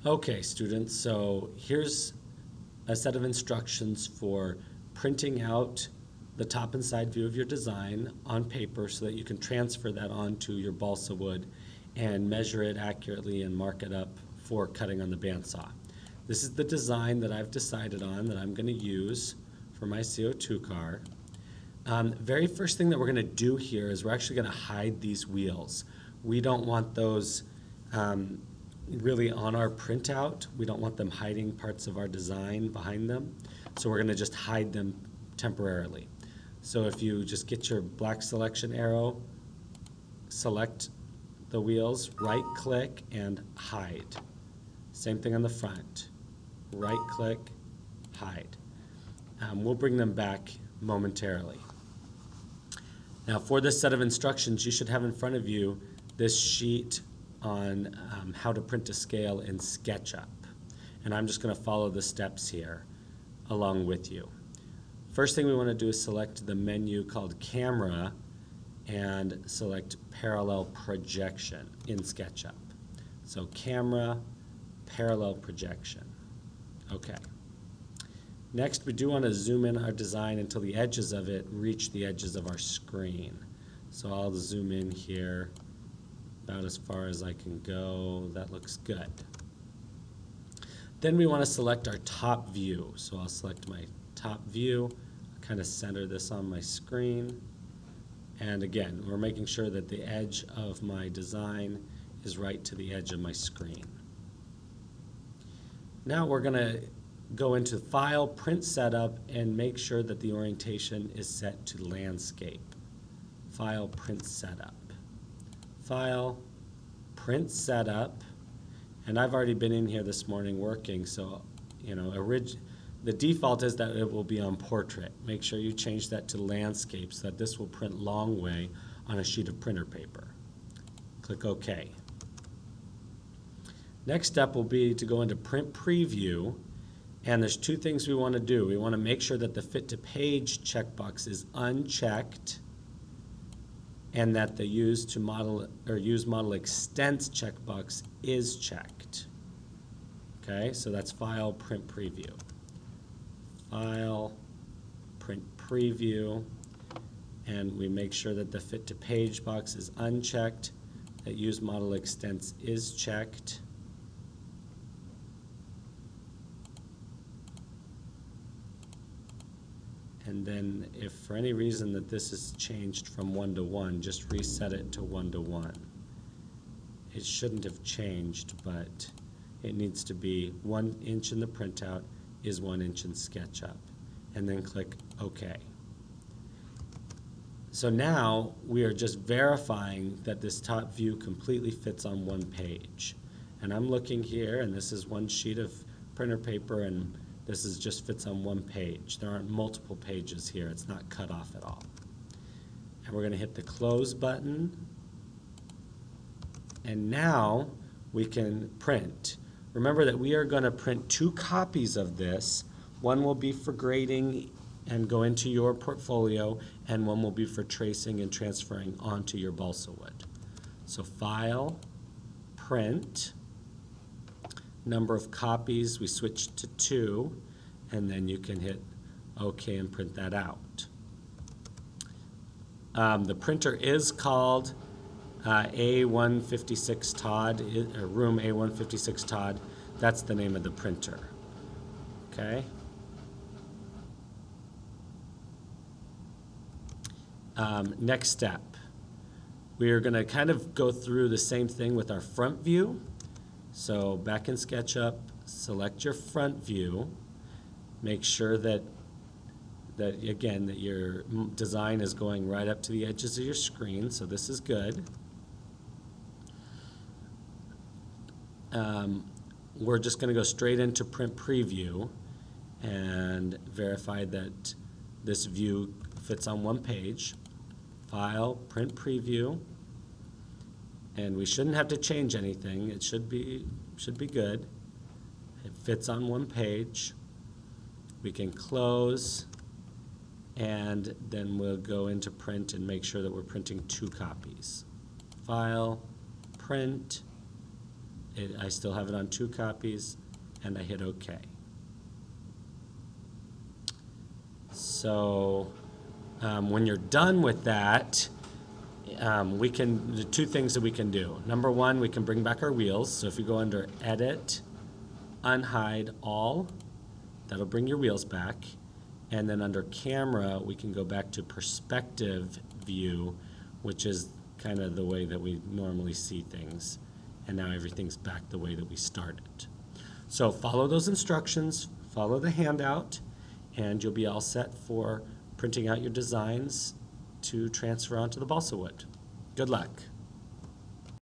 Okay, students, so here's a set of instructions for printing out the top and side view of your design on paper so that you can transfer that onto your balsa wood and measure it accurately and mark it up for cutting on the bandsaw. This is the design that I've decided on that I'm going to use for my CO2 car. Very first thing that we're going to do here is we're actually going to hide these wheels. We don't want those really on our printout. We don't want them hiding parts of our design behind them. So we're going to just hide them temporarily. So if you just get your black selection arrow, select the wheels, right click and hide. Same thing on the front. Right click, hide. We'll bring them back momentarily. Now for this set of instructions, you should have in front of you this sheet on how to print to scale in Sketchup. And I'm just going to follow the steps here along with you. First thing we want to do is select the menu called Camera and select Parallel Projection in SketchUp. So Camera, Parallel Projection. Okay. Next, we do want to zoom in our design until the edges of it reach the edges of our screen. So I'll zoom in here about as far as I can go. That looks good. Then we want to select our top view. So I'll select my top view, kind of center this on my screen. And again, we're making sure that the edge of my design is right to the edge of my screen. Now we're going to go into File, Print Setup, and make sure that the orientation is set to Landscape. File, Print Setup. File, Print Setup, and I've already been in here this morning working, so the default is that it will be on Portrait. Make sure you change that to Landscape so that this will print long way on a sheet of printer paper. Click OK. Next step will be to go into Print Preview, and there's two things we want to do. We want to make sure that the Fit to Page checkbox is unchecked and that the Use Model Extents checkbox is checked. Okay, so that's File, Print Preview. File, Print Preview, and we make sure that the Fit to Page box is unchecked, that Use Model Extents is checked. And then if for any reason that this is changed from 1 to 1, just reset it to 1 to 1. It shouldn't have changed, but it needs to be 1 inch in the printout is 1 inch in SketchUp. And then click OK. So now we are just verifying that this top view completely fits on one page. And I'm looking here, and this is one sheet of printer paper, and this just fits on one page. There aren't multiple pages here. It's not cut off at all. And we're going to hit the Close button. And now we can print. Remember that we are going to print 2 copies of this. One will be for grading and go into your portfolio, and one will be for tracing and transferring onto your balsa wood. So File, Print. Number of copies, we switch to 2, and then you can hit OK and print that out. The printer is called A156 Todd, or Room A156 Todd. That's the name of the printer. Okay. Next step. We are going to kind of go through the same thing with our front view. So back in SketchUp, select your front view. Make sure that your design is going right up to the edges of your screen. So this is good. We're just going to go straight into Print Preview and verify that this view fits on one page. File, Print Preview. And we shouldn't have to change anything. It should be good. It fits on one page. We can close, and then we'll go into print and make sure that we're printing 2 copies. File, Print, I still have it on 2 copies, and I hit OK. So when you're done with that, the 2 things that we can do. Number 1, we can bring back our wheels. So if you go under Edit, Unhide All, that'll bring your wheels back. And then under Camera, we can go back to Perspective View, which is kind of the way that we normally see things. And now everything's back the way that we started. So follow those instructions, follow the handout, and you'll be all set for printing out your designs to transfer onto the balsa wood. Good luck.